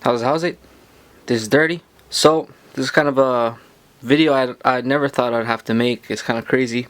How's it? This is dirty. So this is kind of a video I never thought I'd have to make. It's kind of crazy.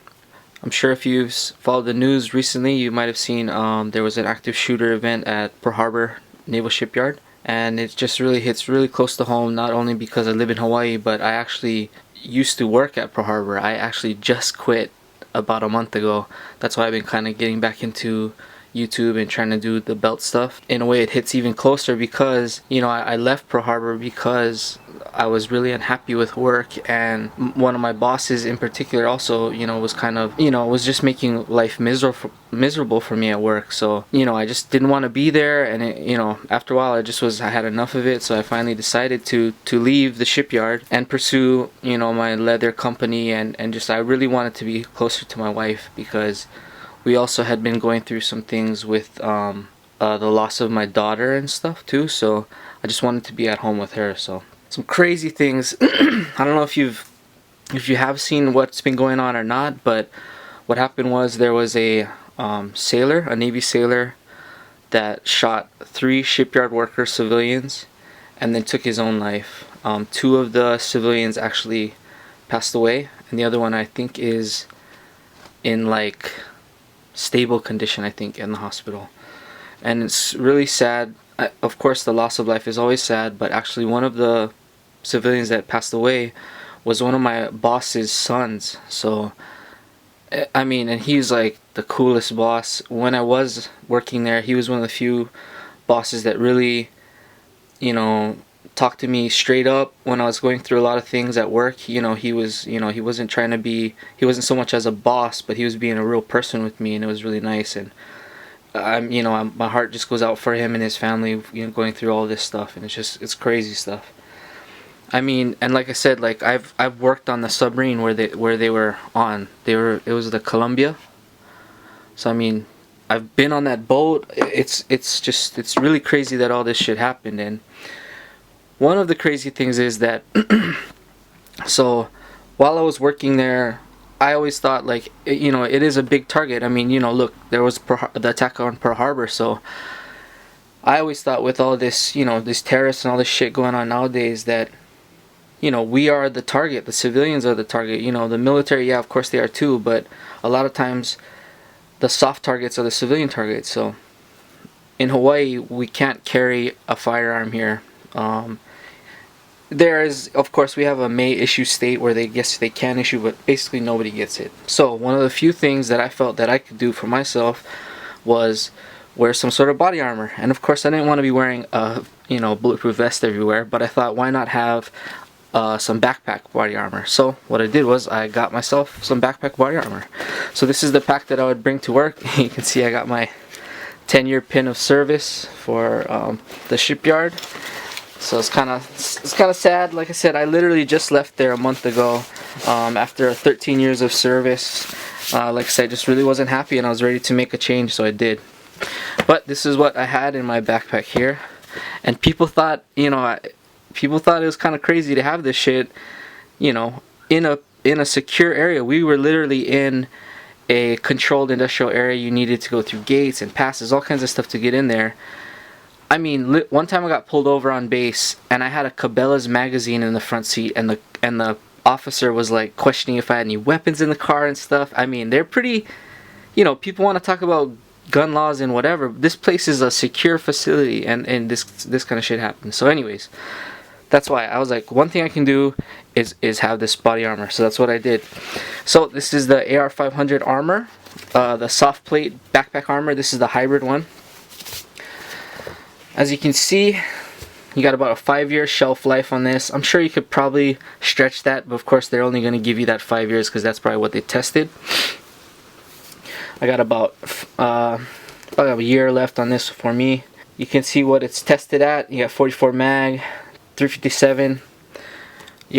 I'm sure if you've followed the news recently, you might have seen there was an active shooter event at Pearl Harbor Naval Shipyard, and it just really hits really close to home. Not only because I live in Hawaii, but I actually used to work at Pearl Harbor. I actually just quit about a month ago. That's why I've been kind of getting back into YouTube and trying to do the belt stuff. In a way, it hits even closer because I left Pearl Harbor because I was really unhappy with work, and one of my bosses in particular also was kind of was just making life miserable for me at work. So I just didn't want to be there, and after a while I had enough of it. So I finally decided to leave the shipyard and pursue my leather company, and just I really wanted to be closer to my wife because we also had been going through some things with the loss of my daughter and stuff too, so I just wanted to be at home with her. So some crazy things. I don't know if you have seen what's been going on or not, but what happened was there was a Navy sailor that shot 3 shipyard workers, civilians, and then took his own life. 2 of the civilians actually passed away, and the other one I think is in like stable condition, I think, in the hospital. And it's really sad. Of course, the loss of life is always sad, but actually one of the civilians that passed away was one of my boss's sons. So I mean, and he's like the coolest boss. When I was working there, he was one of the few bosses that really talked to me straight up when I was going through a lot of things at work. He wasn't trying to be, he wasn't so much as a boss, but he was being a real person with me, and it was really nice. And my heart just goes out for him and his family, going through all this stuff, and it's crazy stuff. I mean, and like I said, like I've worked on the submarine where they were on. It was the Columbia. So I mean, I've been on that boat. It's really crazy that all this shit happened. And one of the crazy things is that so while I was working there, I always thought like it is a big target. I mean, look, there was the attack on Pearl Harbor, so I always thought with all this, these terrorists and all this shit going on nowadays that we are the target, the civilians are the target. The military, yeah, of course they are too, but a lot of times the soft targets are the civilian targets. So in Hawaii, we can't carry a firearm here. There is, of course, we have a may issue state where they can issue, but basically nobody gets it. So one of the few things that I felt that I could do for myself was wear some sort of body armor. And of course, I didn't want to be wearing a bulletproof vest everywhere, but I thought, why not have some backpack body armor? So what I did was I got myself some backpack body armor. So this is the pack that I would bring to work. You can see I got my 10-year pin of service for the shipyard. So it's kind of sad. Like I said, I literally just left there a month ago after 13 years of service. Like I said, I just really wasn't happy, and I was ready to make a change, so I did. But this is what I had in my backpack here, and people thought it was kind of crazy to have this shit, in a secure area. We were literally in a controlled industrial area. You needed to go through gates and passes, all kinds of stuff to get in there. I mean, one time I got pulled over on base, and I had a Cabela's magazine in the front seat, and the officer was like questioning if I had any weapons in the car and stuff. I mean, they're pretty, people want to talk about gun laws and whatever. This place is a secure facility, and this kind of shit happens. So anyways, that's why I was like, one thing I can do is have this body armor. So that's what I did. So this is the AR500 armor, the soft plate backpack armor. This is the hybrid one. As you can see, you got about a 5-year shelf life on this. I'm sure you could probably stretch that, but of course they're only going to give you that 5 years because that's probably what they tested. I got about a year left on this for me. You can see what it's tested at. You got 44 mag, 357.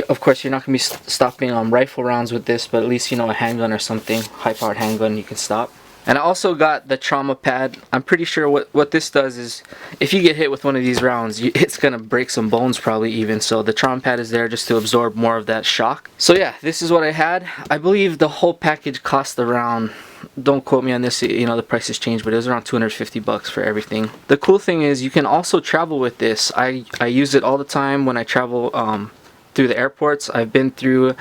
Of course, you're not going to be stopping rifle rounds with this, but at least a handgun or something, high-powered handgun, you can stop. And I also got the trauma pad. I'm pretty sure what this does is, if you get hit with one of these rounds, it's gonna break some bones probably even. So the trauma pad is there just to absorb more of that shock. So yeah, this is what I had. I believe the whole package cost around, don't quote me on this, you know, the prices change, but it was around 250 bucks for everything. The cool thing is you can also travel with this. I use it all the time when I travel through the airports. I've been through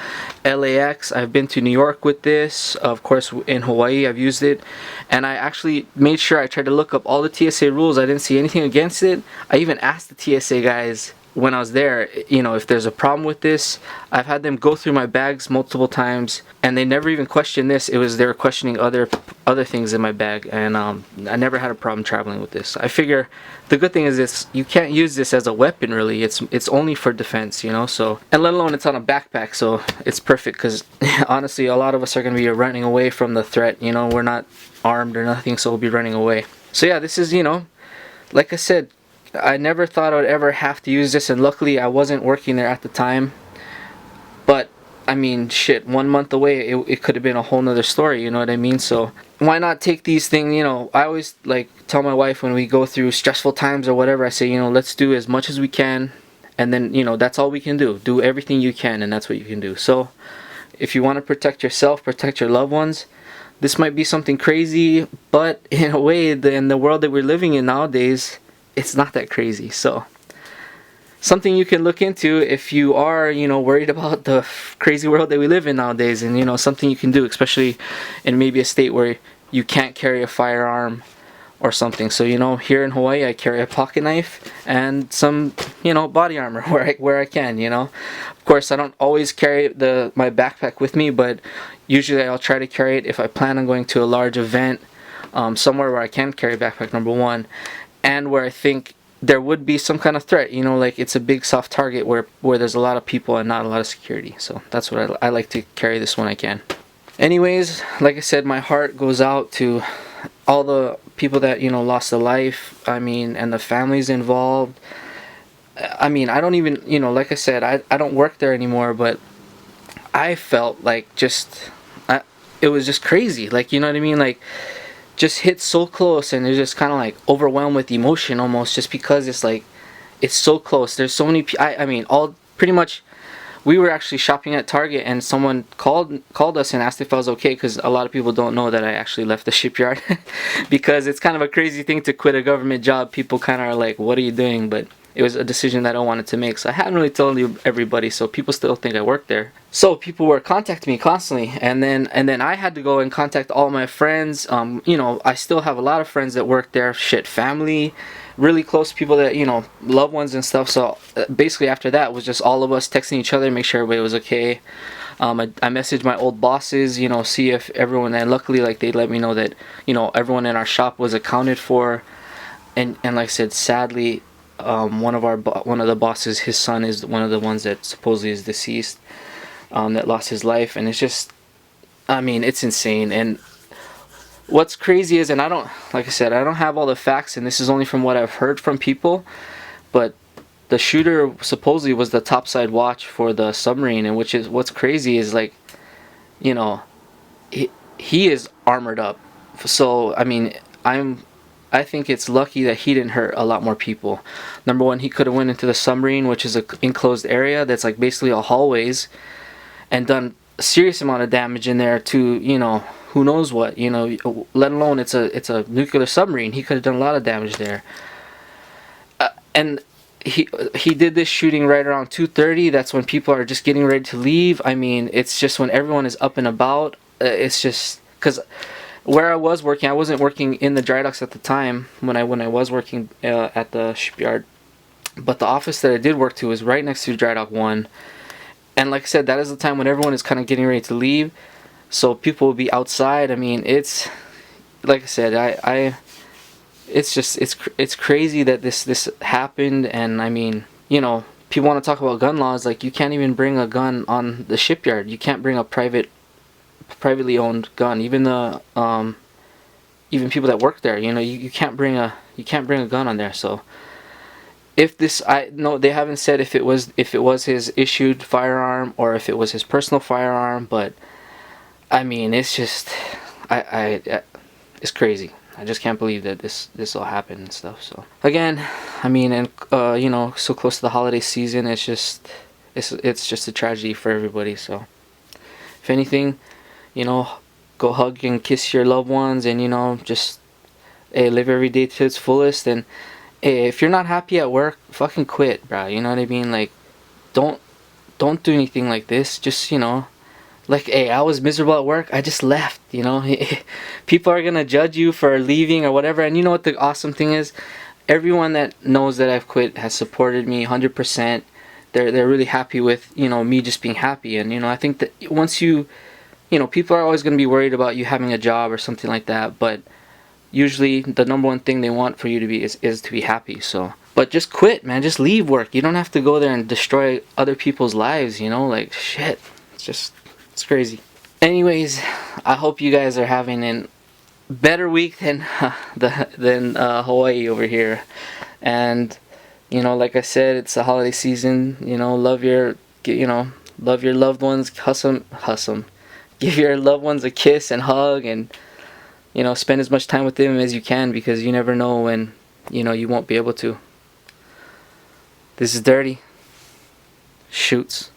LAX, I've been to New York with this, of course in Hawaii I've used it, and I actually made sure I tried to look up all the TSA rules. I didn't see anything against it. I even asked the TSA guys when I was there, you know, if there's a problem with this. I've had them go through my bags multiple times, and they never even questioned this. It was they were questioning other things in my bag, and I never had a problem traveling with this. I figure the good thing is this: you can't use this as a weapon really. It's only for defense, you know. So, and let alone it's on a backpack, so it's perfect because honestly, a lot of us are gonna be running away from the threat. You know, we're not armed or nothing, so we'll be running away. So yeah, this is, you know, like I said, I never thought I would ever have to use this, and luckily I wasn't working there at the time. But I mean, shit, 1 month away, it could have been a whole nother story, you know what I mean? So why not take these things, you know, I always like tell my wife when we go through stressful times or whatever, I say, you know, let's do as much as we can, and then, you know, that's all we can do. Do everything you can, and that's what you can do. So if you want to protect yourself, protect your loved ones, this might be something crazy, but in a way, in the world that we're living in nowadays, it's not that crazy. So something you can look into if you are, you know, worried about the crazy world that we live in nowadays, and, you know, something you can do, especially in maybe a state where you can't carry a firearm or something. So, you know, here in Hawaii I carry a pocket knife and some, you know, body armor where I can, you know. Of course I don't always carry my backpack with me, but usually I'll try to carry it if I plan on going to a large event, somewhere where I can carry a backpack, number one, and where I think there would be some kind of threat, you know, like it's a big soft target where there's a lot of people and not a lot of security. So that's what I like to carry this when I can. Anyways, like I said, my heart goes out to all the people that, you know, lost a life, I mean, and the families involved. I mean, I don't even, you know, like I said, I don't work there anymore, but I felt like it was just crazy, like, you know what I mean, like, just hit so close, and it's just kind of like overwhelmed with emotion almost, just because it's like it's so close. There's so many I mean, all pretty much, we were actually shopping at Target, and someone called us and asked if I was okay, because a lot of people don't know that I actually left the shipyard because it's kind of a crazy thing to quit a government job. People kind of are like, what are you doing? But it was a decision that I wanted to make, so I hadn't really told everybody, so people still think I work there. So people were contacting me constantly, and then I had to go and contact all my friends. You know, I still have a lot of friends that work there, shit, family, really close people that, you know, loved ones and stuff. So basically after that, it was just all of us texting each other, make sure everybody was okay. I messaged my old bosses, you know, see if everyone, and luckily, like, they let me know that, you know, everyone in our shop was accounted for, and like I said, sadly, one of the bosses, his son is one of the ones that supposedly is deceased, that lost his life. And it's just, I mean, it's insane. And what's crazy is, and I don't, like I said, I don't have all the facts, and this is only from what I've heard from people, but the shooter supposedly was the topside watch for the submarine, and which is what's crazy is, like, you know, he is armored up. So I mean, I think it's lucky that he didn't hurt a lot more people. Number one, he could have went into the submarine, which is an enclosed area that's like basically all hallways, and done a serious amount of damage in there to, you know, who knows what, you know, let alone it's a nuclear submarine. He could have done a lot of damage there. And he did this shooting right around 2:30. That's when people are just getting ready to leave. I mean, it's just when everyone is up and about. It's just because where I was working, I wasn't working in the dry docks at the time when I was working at the shipyard, but the office that I did work to was right next to Dry Dock 1, and like I said, that is the time when everyone is kind of getting ready to leave, so people will be outside. I mean, it's, like I said, it's just, it's crazy that this happened. And I mean, you know, people want to talk about gun laws, like, you can't even bring a gun on the shipyard. You can't bring a privately owned gun. Even the even people that work there, you know, you can't bring a gun on there. So if this, I know they haven't said if it was his issued firearm or if it was his personal firearm, but I mean, it's just, it's crazy. I just can't believe that this all happened and stuff. So again, I mean, and you know, so close to the holiday season, it's just a tragedy for everybody. So if anything, you know, go hug and kiss your loved ones, and you know, just live every day to its fullest. And if you're not happy at work, fucking quit, bro. You know what I mean? Like, don't don't do anything like this. Just, you know, like, hey, I was miserable at work, I just left, you know. People are gonna judge you for leaving or whatever. And you know what the awesome thing is? Everyone that knows that I've quit has supported me 100%. They're really happy with, you know, me just being happy. And you know, I think that once you know, people are always going to be worried about you having a job or something like that, but usually the number one thing they want for you to be is to be happy. So, but just quit, man. Just leave work. You don't have to go there and destroy other people's lives, you know? Like, shit. It's crazy. Anyways, I hope you guys are having a better week than Hawaii over here. And you know, like I said, it's the holiday season. You know, love your loved ones. Huss 'em. Give your loved ones a kiss and hug, and you know, spend as much time with them as you can, because you never know when, you know, you won't be able to. This is Dirty. Shoots.